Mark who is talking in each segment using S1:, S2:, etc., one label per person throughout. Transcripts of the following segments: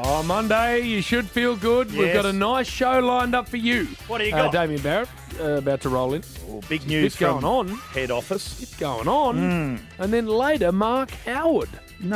S1: Oh, Monday, you should feel good.
S2: Yes.
S1: We've got a nice show lined up for you.
S2: What do you got?
S1: Damian Barrett, about to roll in.
S2: Oh, big news
S1: going on.
S2: head office.
S1: It's going on. And then later, Mark Howard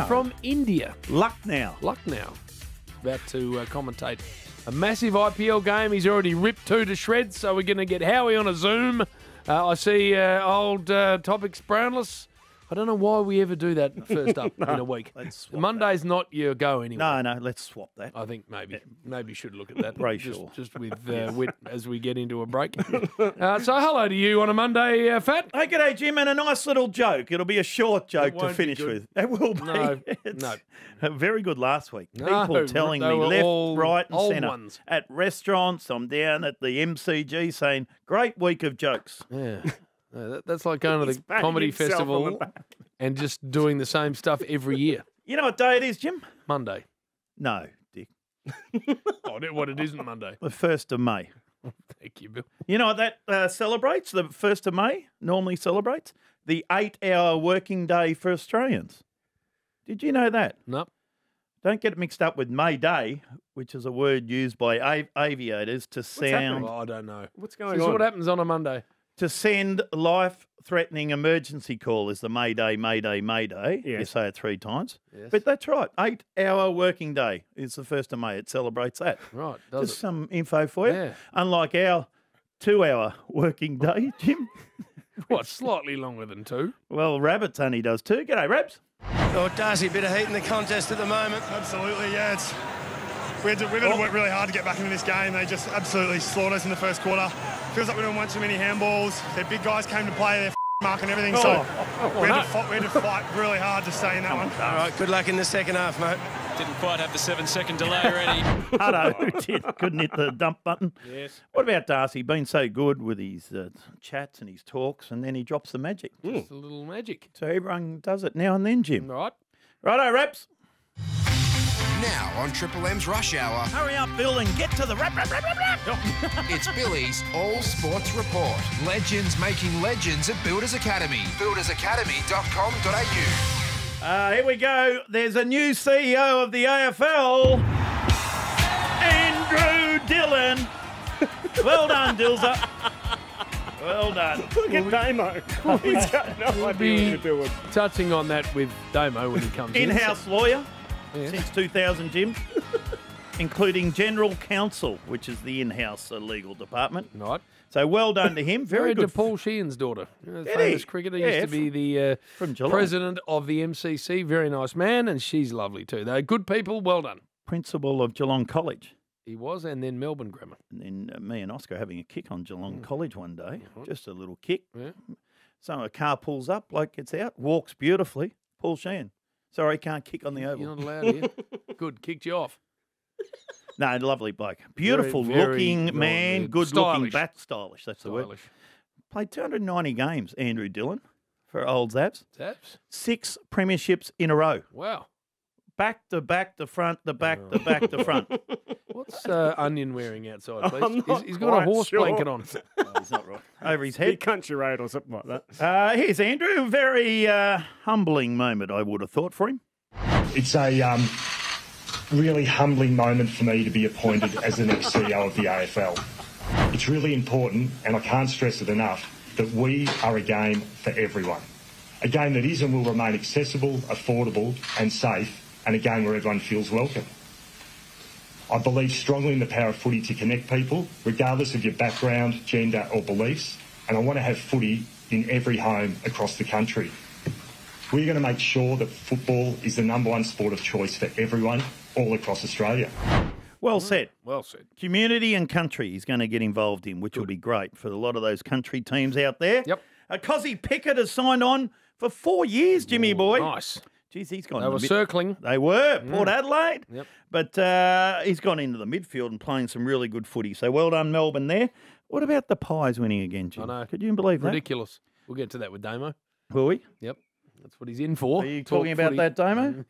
S1: from India.
S2: Lucknow.
S1: About to commentate a massive IPL game. He's already ripped 2 to shreds, so we're going to get Howie on a Zoom. I see old Topics Brownless. I don't know why we ever do that first up in a week. Monday's not your go anyway.
S2: No, let's swap that.
S1: I think maybe you should look at that.
S2: Racial.
S1: Just with wit as we get into a break. So hello to you on a Monday, Fat.
S2: Hey, g'day, Jim, and a nice little joke. It'll be a short joke to finish with. It will be.
S1: No.
S2: Very good last week.
S1: No,
S2: People telling
S1: they
S2: me
S1: were
S2: left,
S1: all
S2: right and
S1: old
S2: centre.
S1: ones.
S2: At restaurants, I'm down at the MCG saying, great week of jokes.
S1: Yeah. That's like going to the comedy festival and just doing the same stuff every year.
S2: You know what day it is, Jim?
S1: Monday.
S2: No, Dick.
S1: What it isn't Monday.
S2: The 1st of May.
S1: Thank you, Bill.
S2: You know what that celebrates? The 1st of May normally celebrates? The 8-hour working day for Australians. Did you know that?
S1: No.
S2: Don't get it mixed up with May Day, which is a word used by aviators to sound...
S1: I don't know.
S3: What's going
S1: This is
S3: on?
S1: what happens on a Monday.
S2: To send life-threatening emergency call is the Mayday, Mayday, Mayday.
S3: Yes.
S2: You say it 3 times.
S1: Yes.
S2: But that's right. 8-hour working day is the 1st of May. It celebrates that.
S1: Right, does
S2: Just
S1: it?
S2: some info for you.
S1: Yeah.
S2: Unlike our 2-hour working day, Jim.
S1: What, slightly longer than 2?
S2: Well, Rabbits only does 2. G'day, Rabs.
S4: Oh, Darcy, a bit of heat in the contest at the moment.
S5: Absolutely, yeah. We've had to work really hard to get back into this game. They just absolutely slaughtered us in the first quarter. Feels like we didn't want too many handballs. Their big guys came to play, their mark and everything. So we had to fight really hard to stay in that one.
S4: All right, good luck in the second half, mate.
S6: Didn't quite have the 7-second delay already.
S2: Hutto couldn't hit the dump button.
S1: Yes.
S2: What about Darcy? Been so good with his chats and his talks, and then he drops the magic.
S1: Just a little magic.
S2: So everyone does it now and then, Jim.
S1: Right.
S2: Righto, Raps.
S7: Now on Triple M's Rush Hour,
S2: Hurry up, Bill, and get to the rap.
S7: it's Billy's All Sports Report. Legends making legends at Builders Academy. buildersacademy.com.au.
S2: Here we go. There's a new CEO of the AFL, Andrew Dillon. Well done, Dilza. Well done.
S3: Look at Damo. He's got no idea what
S1: Be
S3: to do with.
S1: touching on that with Damo when he comes in.
S2: In-house lawyer
S1: Yeah.
S2: since 2000, Jim, including General Counsel, which is the in-house legal department.
S1: Right.
S2: So well done to him. Very
S1: Married to
S2: good.
S1: Paul Sheehan's daughter. You know, the
S2: Did
S1: famous
S2: he?
S1: cricketer.
S2: Yeah,
S1: Used to be the
S2: from Geelong.
S1: president of the MCC. Very nice man, and she's lovely too. They're good people. Well done.
S2: Principal of Geelong College.
S1: He was, and then Melbourne Grammar.
S2: And then me and Oscar having a kick on Geelong College one day. Just a little kick.
S1: Yeah.
S2: So a car pulls up, bloke gets out, walks beautifully. Paul Sheehan. Sorry, can't kick on the oval.
S1: You're not allowed here. Good, kicked you off.
S2: No, lovely bloke. Beautiful
S1: Very
S2: looking man,
S1: yeah,
S2: good looking
S1: stylish.
S2: bat. Stylish, that's the word.
S1: Stylish.
S2: Played 290 games, Andrew Dillon, for old Zabs.
S1: Taps.
S2: 6 premierships in a row.
S1: Wow.
S2: Back to back to front to back to back to front.
S1: What's Onion wearing outside, please?
S3: I'm not
S1: He's got a
S3: quite
S1: horse
S3: sure.
S1: blanket on.
S2: Oh, he's not right. Over his
S3: Big
S2: head.
S3: country road or something like that.
S2: Here's Andrew. Very humbling moment, I would have thought, for him.
S8: It's a really humbling moment for me to be appointed as the next CEO of the AFL. It's really important, and I can't stress it enough, that we are a game for everyone. A game that is and will remain accessible, affordable and safe, and a game where everyone feels welcome. I believe strongly in the power of footy to connect people, regardless of your background, gender or beliefs, and I want to have footy in every home across the country. We're going to make sure that football is the #1 sport of choice for everyone all across Australia.
S2: Well said.
S1: Well said.
S2: Community and country he's going to get involved in, which will be great for a lot of those country teams out there.
S1: Yep.
S2: Cozzy Pickett has signed on for 4 years, Jimmy boy.
S1: Nice.
S2: Geez, he's gone.
S1: They
S2: in
S1: were
S2: the
S1: circling.
S2: They were Port Adelaide.
S1: Yep.
S2: But he's gone into the midfield and playing some really good footy. So well done, Melbourne. There. What about the Pies winning again, Jim?
S1: I know.
S2: Could you believe that?
S1: Ridiculous. We'll get to that with Damo.
S2: Will we?
S1: Yep. That's what he's in for.
S2: Are you
S1: Talk
S2: talking about
S1: footy.
S2: that, Damo?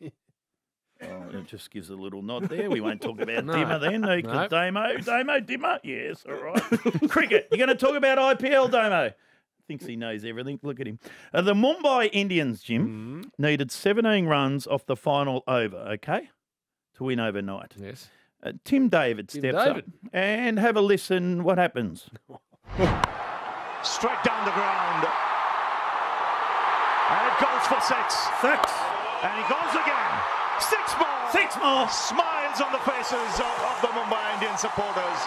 S2: Oh, it just gives a little nod there. We won't talk about
S1: No.
S2: Dimmer then.
S1: No.
S2: Because Damo, Dimmer. Yes, all right. Cricket. You're going to talk about IPL, Damo? Thinks he knows everything. Look at him. The Mumbai Indians, Jim, needed 17 runs off the final over, okay, to win overnight.
S1: Yes.
S2: Tim David steps up and have a listen. What happens?
S9: Straight down the ground. And it goes for 6.
S2: 6.
S9: And he goes again. 6 more.
S2: 6 more.
S9: Smiles on the faces of the Mumbai Indian supporters.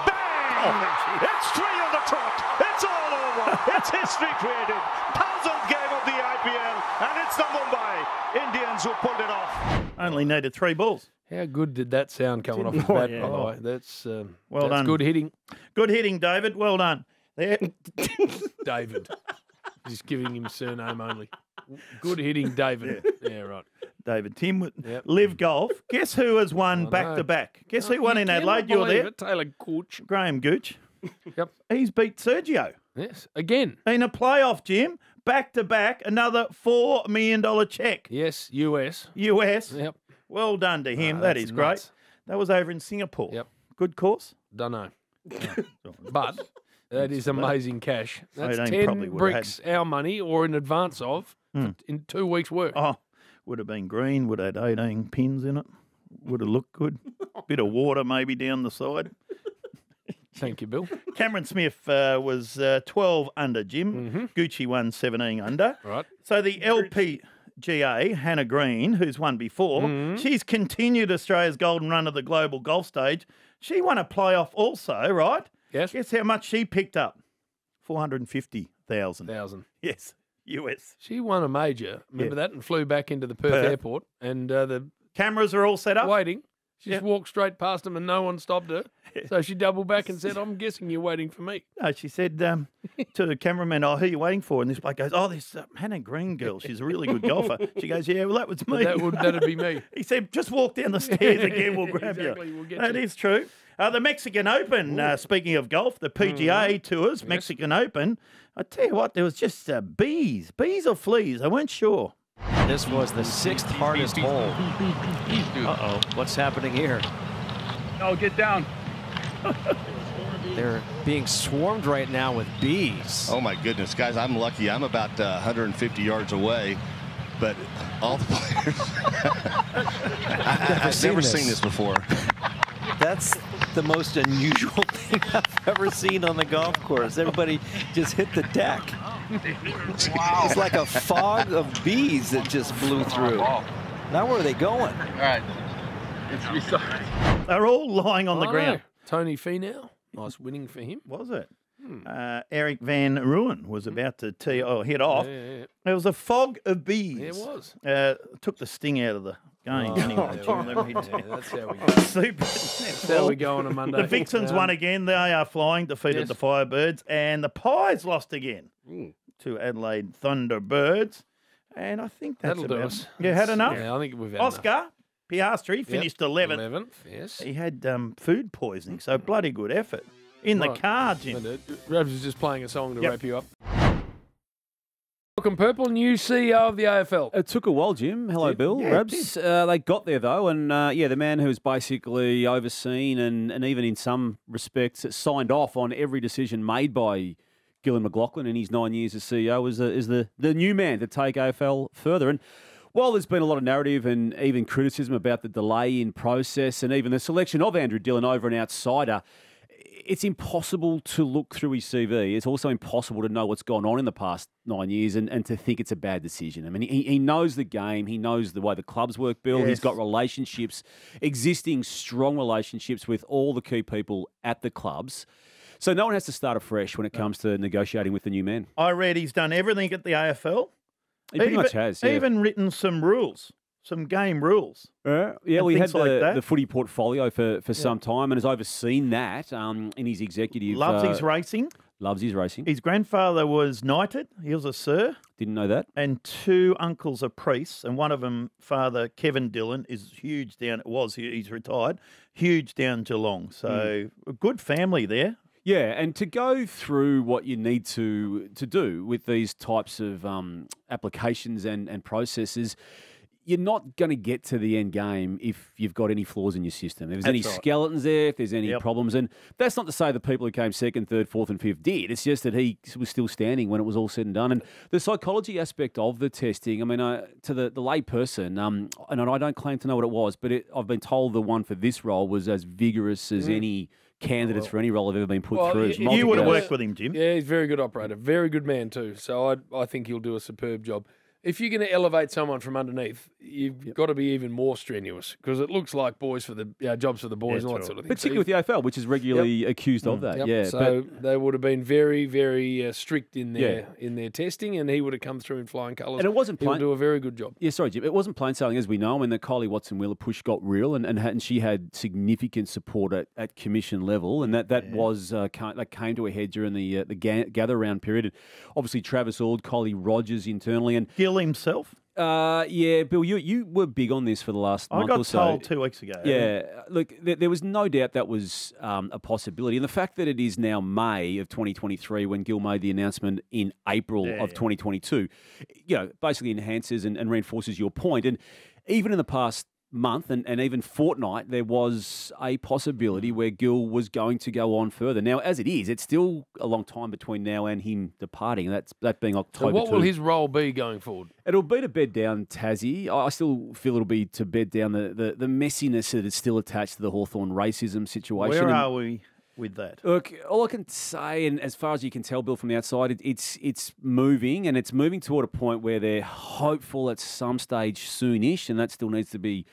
S9: Bang! It's 3 on the trot. It's all over. It's history created. 1000th game of the IPL. And it's the Mumbai Indians who pulled it off.
S2: Only needed 3 balls.
S1: How good did that sound coming off the bat, by the way? That's
S2: well done.
S1: Good hitting.
S2: Good hitting, David. Well done. There.
S1: David. Just giving him surname only. Good hitting, David. Yeah, right.
S2: David Tim. Live Golf. Guess who has won back-to-back? Guess who won in Adelaide? You were there.
S1: Taylor Gooch.
S2: Graham Gooch.
S1: Yep.
S2: He's beat Sergio.
S1: Yes. Again.
S2: In a playoff, Jim. Back-to-back. Another $4 million check.
S1: Yes. US.
S2: Yep. Well done to him. That is great.
S1: Nuts.
S2: That was over in Singapore.
S1: Yep.
S2: Good course?
S1: Don't know. But that is amazing cash. That's 10 bricks our money or in advance of in 2 weeks' work.
S2: Oh, would have been green. Would have had 18 pins in it. Would have looked good. Bit of water maybe down the side.
S1: Thank you, Bill.
S2: Cameron Smith was 12 under, Jim. Gucci won 17 under.
S1: Right.
S2: So the LPGA, Hannah Green, who's won before, she's continued Australia's golden run of the global golf stage. She won a playoff also, right?
S1: Yes.
S2: Guess how much she picked up? 450,000. Yes, US.
S1: She won a major, remember that, and flew back into the Perth airport. And the
S2: cameras are all set up?
S1: Waiting. She just walked straight past them and no one stopped her. So she doubled back and said, I'm guessing you're waiting for me.
S2: No, she said to the cameraman, who are you waiting for? And this bloke goes, this Hannah Green girl, she's a really good golfer. She goes, yeah, well, that was me.
S1: That'd be me.
S2: He said, just walk down the stairs again, we'll grab you.
S1: We'll get
S2: that is true. The Mexican Open, speaking of golf, the PGA Tours, Mexican Open. I tell you what, there was just bees or fleas, I weren't sure.
S10: This was the 6th hardest hole. Uh-oh, what's happening here?
S3: Oh, get down.
S10: They're being swarmed right now with bees.
S11: Oh, my goodness. Guys, I'm lucky. I'm about 150 yards away, but all the players... I've never seen this before.
S10: That's the most unusual thing I've ever seen on the golf course. Everybody just hit the deck. Wow. It's like a fog of bees that just blew through. Now where are they going?
S11: All right.
S2: They're all lying on the ground.
S1: Tony Finau. Nice winning for him.
S2: Was it? Eric Van Rooyen was about to hit off.
S1: Yeah.
S2: There was a fog of bees.
S1: Yeah, it was.
S2: Took the sting out of the game. Anyway,
S1: that's how we go.
S2: Super.
S1: That's how we go on a Monday.
S2: The Vixens won again. They are flying, defeated the Firebirds. And the Pies lost again to Adelaide Thunderbirds. And I think that's
S1: That'll do us.
S2: You had enough?
S1: Yeah, I think we've had
S2: Oscar Piastri finished 11th.
S1: 11th, yes.
S2: He had food poisoning, so bloody good effort. In the car, Jim.
S1: Rabs is just playing a song to wrap you up. Welcome, Purple, new CEO of the AFL.
S12: It took a while, Jim. Hello, Bill. Rabs. They got there, though, and the man who's basically overseen and even in some respects signed off on every decision made by Gillon McLachlan in his 9 years as CEO is the new man to take AFL further. And while there's been a lot of narrative and even criticism about the delay in process and even the selection of Andrew Dillon over an outsider, it's impossible to look through his CV. It's also impossible to know what's gone on in the past 9 years and to think it's a bad decision. I mean, he knows the game. He knows the way the clubs work, Bill. Yes. He's got relationships, existing strong relationships with all the key people at the clubs. So no one has to start afresh when it comes to negotiating with the new man.
S2: I read he's done everything at the AFL.
S12: He pretty much has, yeah.
S2: Even written some rules. Some game rules.
S12: We had the footy portfolio for some time and has overseen that in his executive.
S2: Loves his racing.
S12: Loves his racing.
S2: His grandfather was knighted. He was a sir.
S12: Didn't know that.
S2: And 2 uncles are priests, and one of them, Father Kevin Dillon, is huge down. He's retired. Huge down Geelong. So a good family there.
S12: Yeah, and to go through what you need to do with these types of applications and processes, you're not going to get to the end game if you've got any flaws in your system. If there's any
S2: That's right.
S12: skeletons there, if there's any
S2: Yep.
S12: problems. And that's not to say the people who came second, third, fourth and fifth did. It's just that he was still standing when it was all said and done. And the psychology aspect of the testing, I mean, to the lay person, and I don't claim to know what it was, but I've been told the one for this role was as vigorous as any candidates for any role have ever been put through.
S1: if
S2: You would have
S1: goes-
S2: worked with him, Jim.
S1: Yeah, he's a very good operator. Very good man, too. So I think he'll do a superb job. If you're going to elevate someone from underneath, you've got to be even more strenuous because it looks like jobs for the boys and all that sort of thing.
S12: Particularly with the AFL, which is regularly accused of that.
S1: Yep.
S12: Yeah,
S1: So they would have been very, very strict in their testing, and he would have come through in flying colours.
S12: And it wasn't
S1: He'll
S12: plain.
S1: do a very good job.
S12: Yeah, sorry, Jim. It wasn't plain sailing, as we know. I mean, the Kylie Watson-Wheeler push got real, and she had significant support at commission level, and that came to a head during the gather round period. And obviously, Travis Ord, Kylie Rogers internally, and
S2: Gill himself.
S12: Yeah, Bill, you were big on this for the last month or so.
S2: I got told 2 weeks ago.
S12: Yeah, look, there was no doubt that was a possibility. And the fact that it is now May of 2023 when Gill made the announcement in April of 2022, basically enhances and reinforces your point. And even in the past month and even fortnight, there was a possibility where Gill was going to go on further. Now, as it is, it's still a long time between now and him departing. That being October.
S1: So what will his role be going forward?
S12: It'll be to bed down Tassie. I still feel it'll be to bed down the messiness that is still attached to the Hawthorn racism situation.
S2: Where are we with that?
S12: Look, all I can say, and as far as you can tell, Bill, from the outside, it's moving, and it's moving toward a point where they're hopeful at some stage soonish, and that still needs to be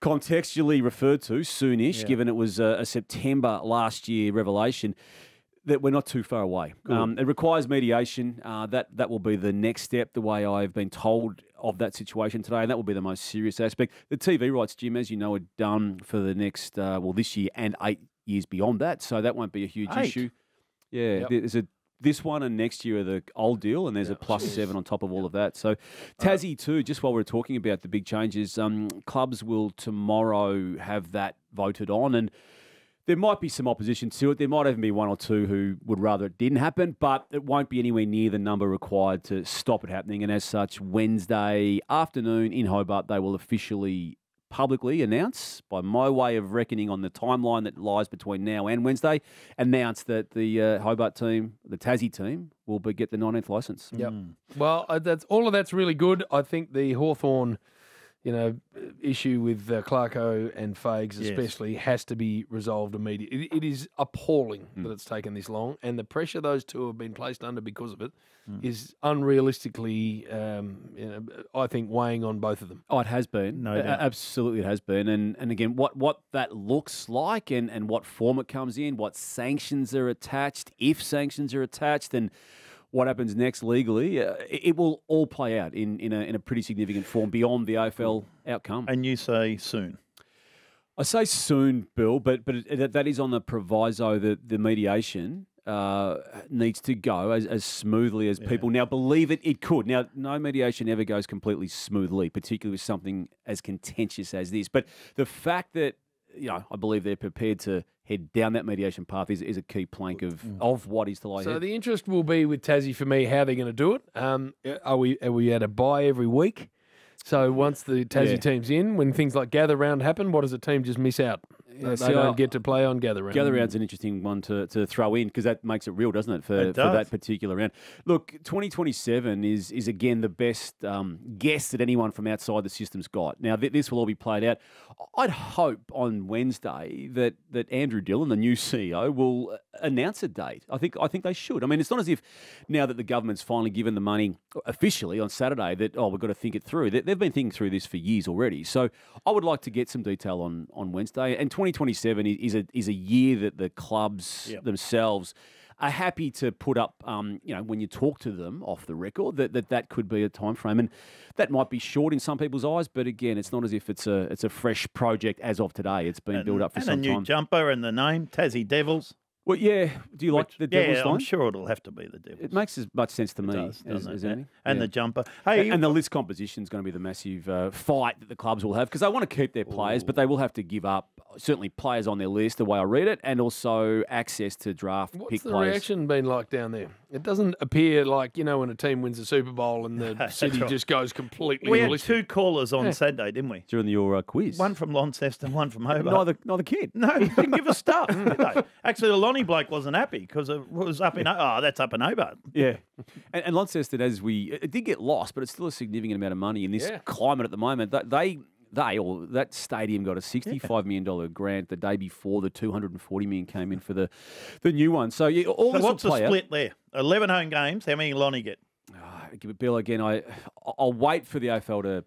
S12: contextually referred to soonish, given it was a September last year revelation, that we're not too far away. It requires mediation. That will be the next step, the way I've been told of that situation today, and that will be the most serious aspect. The TV rights, Jim, as you know, are done for the next, this year and 8 years beyond that, so that won't be a huge issue. Yeah, there's this one and next year are the old deal, and there's a +7 on top of all of that. So Tassie too, just while we're talking about the big changes, clubs will tomorrow have that voted on, and there might be some opposition to it. There might even be one or two who would rather it didn't happen, but it won't be anywhere near the number required to stop it happening. And as such, Wednesday afternoon in Hobart, they will officially publicly announce, by my way of reckoning on the timeline that lies between now and Wednesday, announce that the Hobart team, the Tassie team, will get the 19th licence.
S1: Yep. Well, all of that's really good. I think the Hawthorn, issue with Clarko and Fags especially has to be resolved immediately. It is appalling that it's taken this long, and the pressure those two have been placed under because of it is unrealistically, I think, weighing on both of them.
S12: Oh, it has been.
S2: No doubt.
S12: Absolutely it has been. And again, what that looks like and what form it comes in, what sanctions are attached, if sanctions are attached, and what happens next legally, it will all play out in a pretty significant form beyond the AFL outcome.
S2: And you say soon.
S12: I say soon, Bill, but that is on the proviso that the mediation needs to go as smoothly as people now believe it could. Now, no mediation ever goes completely smoothly, particularly with something as contentious as this. But the fact that, I believe they're prepared to head down that mediation path is a key plank of what is to lie
S1: So
S12: ahead.
S1: the interest will be with Tassie for me, how they're going to do it. Are we at a bye every week? So once the Tassie team's in, when things like gather round happen, what does the team just miss out? They don't get to play on gather round.
S12: Gather round's an interesting one to throw in because that makes it real, doesn't it, for that particular round? Look, 2027 is again the best guess that anyone from outside the system's got. Now, this will all be played out. I'd hope on Wednesday that Andrew Dillon, the new CEO, will announce a date. I think they should. I mean, it's not as if now that the government's finally given the money officially on Saturday that, we've got to think it through. They've been thinking through this for years already. So I would like to get some detail on Wednesday. And 2027 is a year that the clubs themselves are happy to put up, when you talk to them off the record, that could be a time frame. And that might be short in some people's eyes, but again, it's not as if it's a fresh project as of today. It's been built up for some
S2: time. And a new jumper and the name, Tassie Devils.
S12: Well, yeah. Do you like the Devils line?
S2: I'm sure it'll have to be the Devils.
S12: It makes as much sense to me as anything.
S2: And the jumper. Hey,
S12: and the list composition is going to be the massive fight that the clubs will have because they want to keep their players, but they will have to give up certainly players on their list, the way I read it, and also access to draft pick
S1: What's the
S12: players.
S1: reaction been like down there? It doesn't appear like, when a team wins the Super Bowl and the city
S2: right.
S1: just goes completely
S2: We had
S1: ballistic.
S2: 2 callers on Saturday, didn't we?
S12: During your quiz.
S2: One from Launceston, one from Hobart.
S12: Neither kid.
S2: No, he didn't give us stuff. Did they? Actually, the Lonnie bloke wasn't happy because it was up in... that's up in Hobart.
S12: Yeah. And Launceston, it did get lost, but it's still a significant amount of money in this climate at the moment. That stadium got a $65 million grant the day before the $240 million came in for the new one. So this will
S2: what's the
S12: play
S2: split there? 11 home games. How many Lonnie get?
S12: Give it Bill again. I'll wait for the AFL to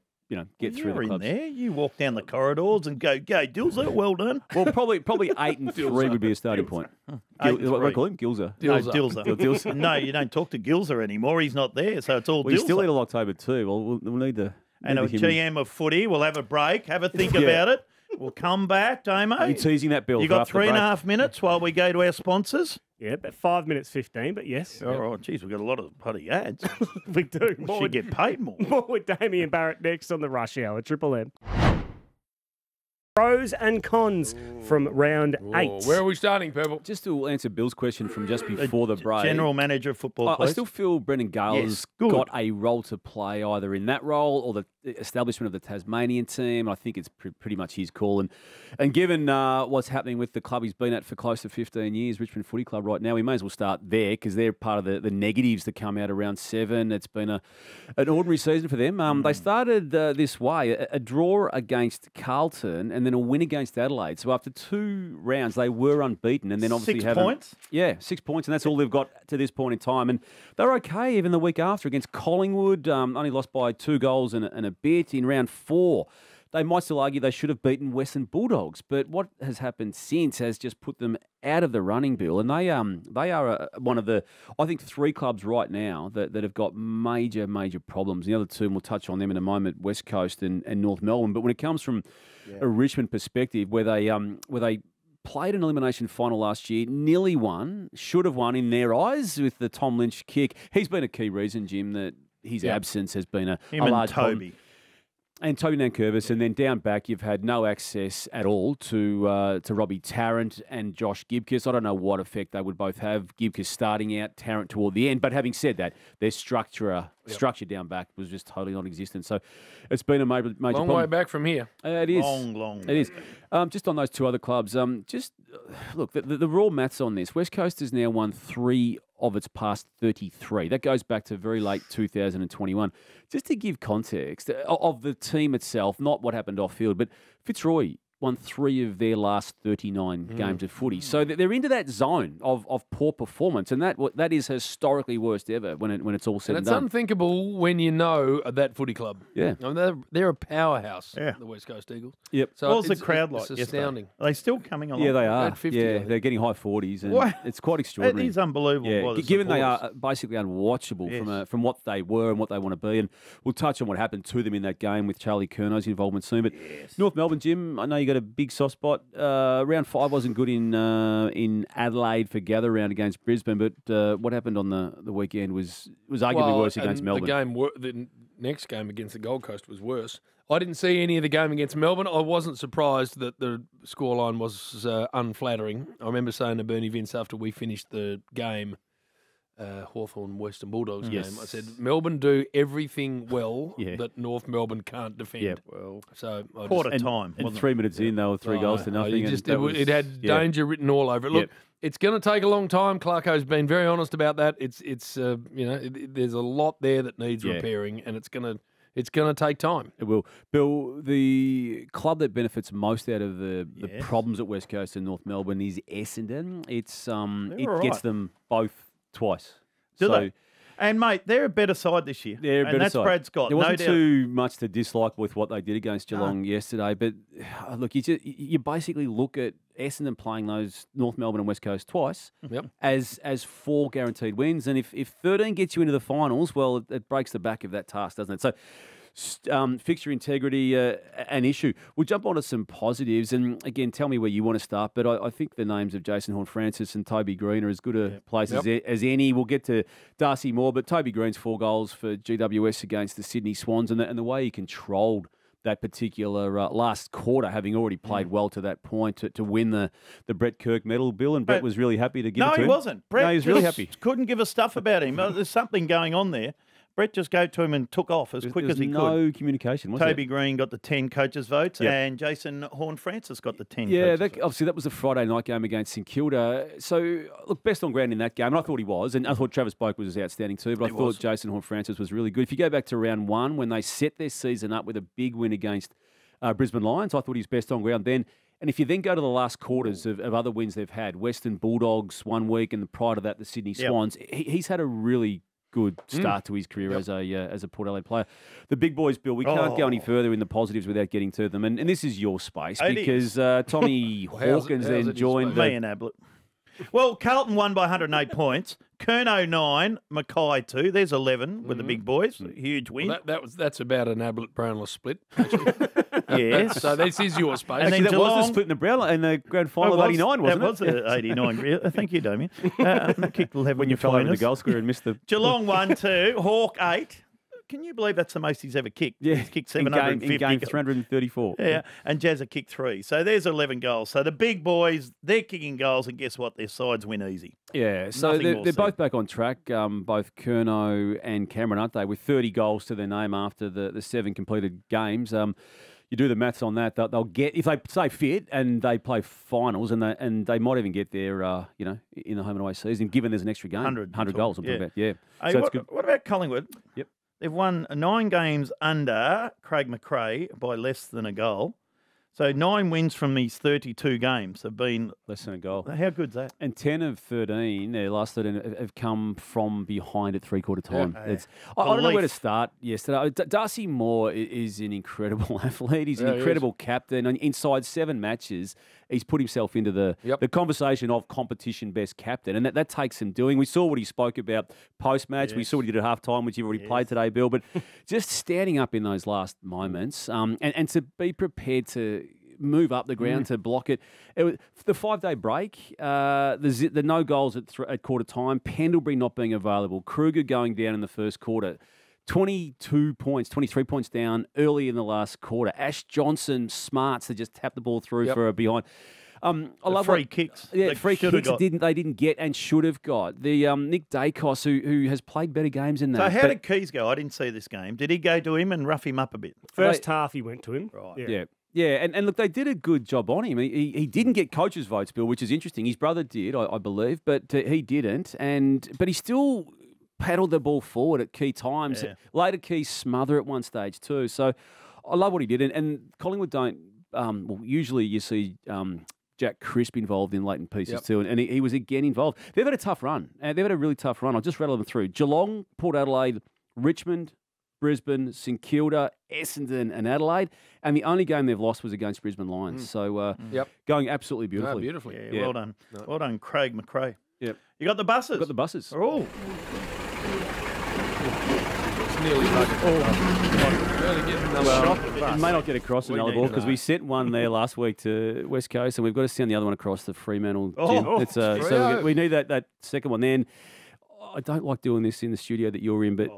S12: get through the
S2: You're in
S12: clubs.
S2: there. You walk down the corridors and go, Dilzer, well done.
S12: Well, probably 8 and 3 would be a starting point. What do I call him? Gilzer.
S2: No, Dilzer. No, you don't talk to Gilzer anymore. He's not there, so it's all Dilzer.
S12: We still need October too. Well, we'll need the...
S2: And a GM of footy, we'll have a break, have a think about it. We'll come back, Damo.
S12: Are you teasing that, Bill?
S2: You got 3.5 minutes while we go to our sponsors?
S13: Yeah, about 5 minutes 15, but yes.
S2: All right, geez, we've got a lot of bloody ads.
S13: We do.
S2: We should get paid more.
S13: More with Damian Barrett next on the Rush Hour, Triple M. Pros and cons from round 8.
S1: Where are we starting, Purple?
S12: Just to answer Bill's question from just before the break.
S2: General manager of football,
S12: I
S2: please.
S12: still feel Brendan Gale's got a role to play either in that role or the establishment of the Tasmanian team. I think it's pretty much his call. And given what's happening with the club he's been at for close to 15 years, Richmond Footy Club right now, we may as well start there because they're part of the negatives that come out around 7. It's been an ordinary season for them. They started this way, a draw against Carlton and then a win against Adelaide. So after 2 rounds, they were unbeaten. And then obviously
S2: 6 points?
S12: Yeah, 6 points. And that's all they've got to this point in time. And they're okay even the week after against Collingwood. Only lost by 2 goals and a bit in round 4. They might still argue they should have beaten Western Bulldogs, but what has happened since has just put them out of the running, Bill. And they are one of the, I think, 3 clubs right now that have got major problems. The other 2, and we'll touch on them in a moment, West Coast and North Melbourne. But when it comes from a Richmond perspective, where they played an elimination final last year, nearly won, should have won in their eyes with the Tom Lynch kick. He's been a key reason, Jim, that his absence has been a large
S2: Toby.
S12: problem. And Toby Nankervis, and then down back, you've had no access at all to Robbie Tarrant and Josh Gibkiss. I don't know what effect they would both have. Gibkiss starting out, Tarrant toward the end. But having said that, their structure down back was just totally non-existent. So it's been a major
S1: Long
S12: problem.
S1: way back from here.
S12: It is.
S2: Long.
S12: It is. Just on those 2 other clubs, look, the raw maths on this. West Coast has now won 3 of its past 33. That goes back to very late 2021. Just to give context of the team itself, not what happened off field, but Fitzroy won 3 of their last 39 games of footy. So they're into that zone of poor performance, and that is historically worst ever when it's all said and done.
S1: It's unthinkable when you know that footy club.
S12: Yeah.
S1: I mean, they're a powerhouse, the West Coast Eagles.
S12: Yep.
S1: So
S2: What was the crowd like
S1: It's
S2: yesterday?
S1: astounding.
S2: Are they still coming along?
S12: Yeah, they are.
S1: About 50, I think.
S12: They're getting high 40s, and
S2: What?
S12: it's quite extraordinary.
S2: It is unbelievable.
S12: Yeah,
S2: by the
S12: given they
S2: supporters.
S12: are basically unwatchable from what they were and what they want to be. And we'll touch on what happened to them in that game with Charlie Curnow's involvement soon. But North Melbourne, Jim, I know you got a big soft spot. Round 5 wasn't good in Adelaide for gather round against Brisbane, but what happened on the weekend was arguably worse against Melbourne.
S1: The next game against the Gold Coast was worse. I didn't see any of the game against Melbourne. I wasn't surprised that the scoreline was unflattering. I remember saying to Bernie Vince after we finished the game, Hawthorn Western Bulldogs game, I said, Melbourne do everything well that North Melbourne can't defend.
S12: Yeah.
S1: Well, so
S2: quarter time.
S12: And 3 minutes in, they were 3 goals to nothing.
S1: It had danger written all over it. Look, it's going to take a long time. Clarko's been very honest about that. It's there's a lot there that needs repairing, and it's going to take time.
S12: It will. Bill, the club that benefits most out of the problems at West Coast and North Melbourne is Essendon. It gets them both twice.
S2: Do they? And, mate, they're a better side this year.
S12: They're a better
S2: and that's
S12: side.
S2: Brad Scott.
S12: There wasn't
S2: no doubt.
S12: too much to dislike with what they did against Geelong yesterday. But, look, you basically look at Essendon playing those North Melbourne and West Coast twice as 4 guaranteed wins. And if 13 gets you into the finals, well, it breaks the back of that task, doesn't it? So, fixture integrity, an issue. We'll jump on to some positives, and again, tell me where you want to start, but I think the names of Jason Horne-Francis and Toby Greene are as good a place as any. We'll get to Darcy Moore, but Toby Greene's 4 goals for GWS against the Sydney Swans, and the way he controlled that particular last quarter, having already played well to that point to win the Brett Kirk medal, Bill, and Brett was really happy to give it to him.
S2: No, he wasn't. Brett
S12: he was really happy.
S2: Couldn't give a stuff about him. There's something going on there. Brett just go to him and took off as quick as he could.
S12: No communication, was
S2: Toby Greene got the 10 coaches' votes, and Jason Horne-Francis got the 10
S12: Yeah,
S2: coaches'
S12: obviously that was a Friday night game against St Kilda. So, look, best on ground in that game, and I thought he was, and I thought Travis Boak was outstanding too, but I thought Jason Horne-Francis was really good. If you go back to round 1, when they set their season up with a big win against Brisbane Lions, I thought he was best on ground then. And if you then go to the last quarters of other wins they've had, Western Bulldogs 1 week, and prior to that, the Sydney Swans, he's had a really good start to his career as a Port Adelaide player. The big boys, Bill, we can't go any further in the positives without getting to them. And this is your space because Tommy Hawkins then joined
S2: me and Ablett. Well, Carlton won by 108 points. Kerno 9, Mackay 2. There's 11 with the big boys. Huge win.
S1: Well, that's about an Ablett Brownless split.
S2: Yes.
S1: So this is your space.
S12: And then that was the split in the Brownless in the grand final of 89, wasn't it?
S2: That was an 89. Thank you, Damian. Kicked 11
S12: when you fell over the goal square and missed the...
S2: Geelong 1-2, Hawk 8. Can you believe that's the most he's ever kicked?
S12: Yeah,
S2: he's kicked 750.
S12: In game 334.
S2: Yeah, and Jazza kicked 3. So there's 11 goals. So the big boys, they're kicking goals, and guess what? Their sides win easy.
S12: Yeah, so they're both back on track, both Kerno and Cameron, aren't they, with 30 goals to their name after the 7 completed games. You do the maths on that, they'll get, if they stay fit and they play finals, and they might even get there, in the home and away season, given there's an extra game. 100 goals, I'm talking about, yeah.
S2: Hey,
S12: so
S2: what about Collingwood?
S12: Yep.
S2: They've won 9 games under Craig McRae by less than a goal. So 9 wins from these 32 games have been
S12: less than a goal.
S2: How good's that?
S12: And 10 of 13, their last 13, have come from behind at three-quarter time.
S2: Yeah.
S12: I don't know where to start yesterday. Darcy Moore is an incredible athlete. He's an incredible captain. And inside 7 matches, he's put himself into the conversation of competition best captain. And that takes some doing. We saw what he spoke about post-match. We saw what he did at half-time, which you've already played today, Bill. But just standing up in those last moments and to be prepared to move up the ground to block it. The 5-day break, the no goals at quarter time, Pendlebury not being available, Kruger going down in the first quarter, 23 points down early in the last quarter. Ash Johnson smarts to just tap the ball through for a behind. I love
S2: free kicks.
S12: Yeah, free kicks they didn't get and should have got. The Nick Dacos, who has played better games than that.
S2: So how did Keys go? I didn't see this game. Did he go to him and rough him up a bit?
S13: First half he went to him.
S2: Right.
S12: Yeah, and look, they did a good job on him. He didn't get coaches' votes, Bill, which is interesting. His brother did, I believe, but he didn't. But he still paddled the ball forward at key times.
S2: Yeah.
S12: Later Keys smother at one stage too. So I love what he did. And Collingwood don't, usually you see Jack Crisp involved in latent pieces too, and he was again involved. They've had a tough run. They've had a really tough run. I'll just rattle them through. Geelong, Port Adelaide, Richmond, Brisbane, St Kilda, Essendon and Adelaide. And the only game they've lost was against Brisbane Lions. So going absolutely beautifully.
S1: Beautifully.
S2: Yeah, well done. No. Well done, Craig McRae.
S12: Yep.
S2: You got the buses?
S12: Got the buses.
S2: Oh.
S1: It's nearly
S12: it may not get across another ball because we sent one there last week to West Coast and we've got to send the other one across to Fremantle. So we need that second one. Then I don't like doing this in the studio that you're in, but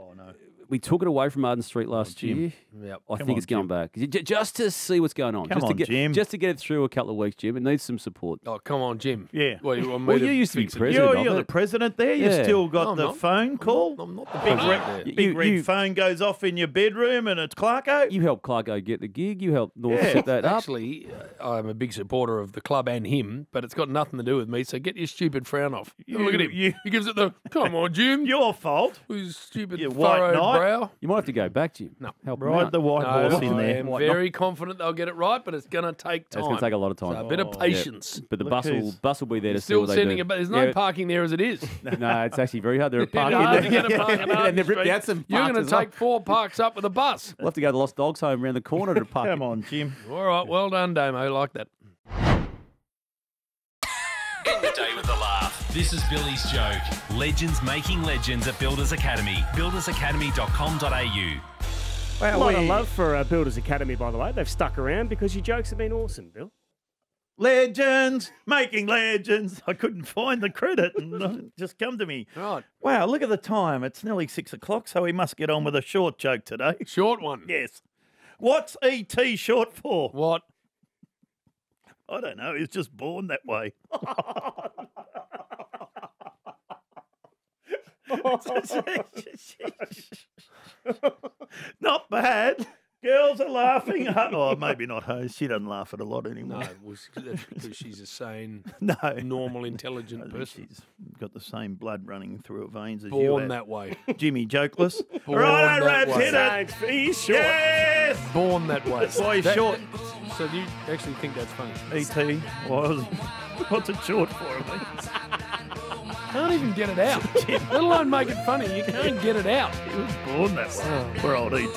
S12: we took it away from Arden Street last year.
S1: Yep.
S12: I think it's going back. Just to see what's going on.
S2: Jim.
S12: Just to get it through a couple of weeks, Jim. It needs some support.
S1: Oh, come on, Jim.
S2: Yeah.
S1: Well, you
S12: used to be president.
S2: You're the president there. You still got the phone call.
S1: I'm not the president.
S2: Big red phone goes off in your bedroom and it's Clarko.
S12: You helped Clarko get the gig. You helped North set that up.
S1: Actually, I'm a big supporter of the club and him, but it's got nothing to do with me, so get your stupid frown off. Look at him. He gives it the, come on, Jim.
S2: Your fault.
S1: With his stupid
S2: white
S1: furrowed
S2: knight.
S1: brow.
S12: You might have to go back, Jim.
S1: No.
S12: Help
S2: Ride the white horse in there.
S1: I'm very confident they'll get it right, but it's going to take time.
S12: It's going to take a lot of time.
S1: So a bit of patience.
S12: But the bus will be there to see
S1: still
S12: what they
S1: sending
S12: do.
S1: There's no parking there as it is.
S12: No, it's actually very hard. There are parking
S1: hard
S12: there.
S1: to get a parking
S12: and they've ripped out some
S1: You're
S12: parks
S1: going to
S12: as
S1: take 4 parks up with a bus.
S12: We'll have to go to the Lost Dogs home around the corner to park.
S2: Come on, Jim.
S1: All right, well done, Damo. Like that.
S14: End the day with a laugh. This is Billy's joke. Legends making legends at Builders Academy. buildersacademy.com.au.
S13: A lot of love for Builders Academy, by the way. They've stuck around because your jokes have been awesome, Bill.
S2: Legends, making legends. I couldn't find the credit and it just come to me.
S1: Right.
S2: Wow, look at the time. It's nearly 6 o'clock, so we must get on with a short joke today.
S1: Short one.
S2: Yes. What's ET short for?
S1: What?
S2: I don't know. He was just born that way. Not bad. Girls are laughing. Oh, maybe not her. She doesn't laugh at a lot anymore.
S1: No, that's because she's a sane,
S2: No.
S1: normal, intelligent
S2: I think
S1: person.
S2: She's got the same blood running through her veins as you
S1: Born
S2: have.
S1: that way.
S2: Jimmy Jokeless.
S1: Born
S2: Right,
S1: that
S2: Rabs,
S1: way.
S2: hit it.
S13: He's short.
S2: Yes!
S1: Born that way.
S2: That's why he's short.
S1: So you actually think that's funny?
S2: ET. What's it short for? I mean?
S1: Can't even get it out. Let alone make it funny. You can't get it out.
S2: He was born that way. Poor old ET.